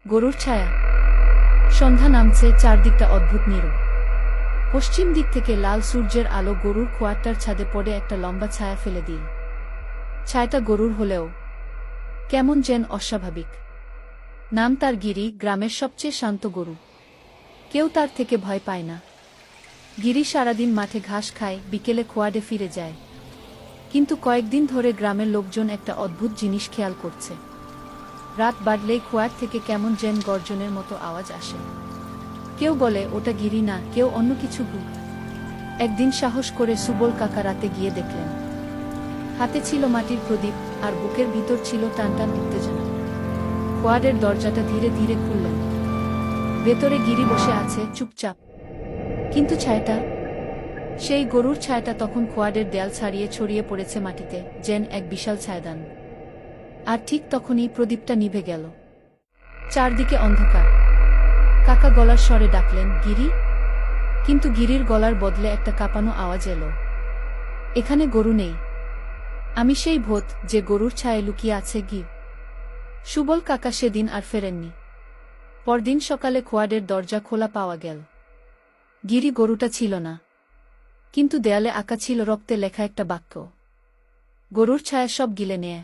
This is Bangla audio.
গরুর ছায়া। সন্ধ্যা নামছে, চারদিকটা অদ্ভুত নীরব। পশ্চিম দিক থেকে লাল সূর্যের আলো গরুর খোয়ারটার ছাদে পড়ে একটা লম্বা ছায়া ফেলে দিল। ছায়াটা গরুর হলেও কেমন যেন অস্বাভাবিক। নাম তার গিরি, গ্রামের সবচেয়ে শান্ত গরু। কেউ তার থেকে ভয় পায় না। গিরি সারাদিন মাঠে ঘাস খায়, বিকেলে খোয়াডে ফিরে যায়। কিন্তু কয়েকদিন ধরে গ্রামের লোকজন একটা অদ্ভুত জিনিস খেয়াল করছে। রাত বাড়লেই খোয়ার থেকে কেমন যেন গর্জনের মতো আওয়াজ আসে। কেউ বলে ওটা গিরি না, কেউ অন্য কিছু ভূত। একদিন সাহস করে সুবল কাকা রাতে গিয়ে দেখলেন। হাতে ছিল মাটির প্রদীপ, আর বুকের ভিতর ছিল টানটান উত্তেজনা। খোয়ারের দরজাটা ধীরে ধীরে খুললেন। ভেতরে গিরি বসে আছে, চুপচাপ। কিন্তু ছায়াটা, সেই গরুর ছায়াটা তখন খোয়ারের দেয়াল ছাড়িয়ে ছড়িয়ে পড়েছে মাটিতে, যেন এক বিশাল ছায়াদান। আর ঠিক তখনই প্রদীপটা নিভে গেল। চারদিকে অন্ধকার। কাকা গলার স্বরে ডাকলেন, গিরি। কিন্তু গিরির গলার বদলে একটা কাঁপানো আওয়াজ এলো। এখানে গরু নেই। আমি সেই ভূত, যে গরুর ছায়ায় লুকিয়ে আছে। সুবল কাকা সেদিন আর ফেরেননি। পরদিন সকালে খোয়ারের দরজা খোলা পাওয়া গেল। গিরি গরুটা ছিল না, কিন্তু দেয়ালে আঁকা ছিল রক্তে লেখা একটা বাক্য, গরুর ছায়া সব গিলে নেয়।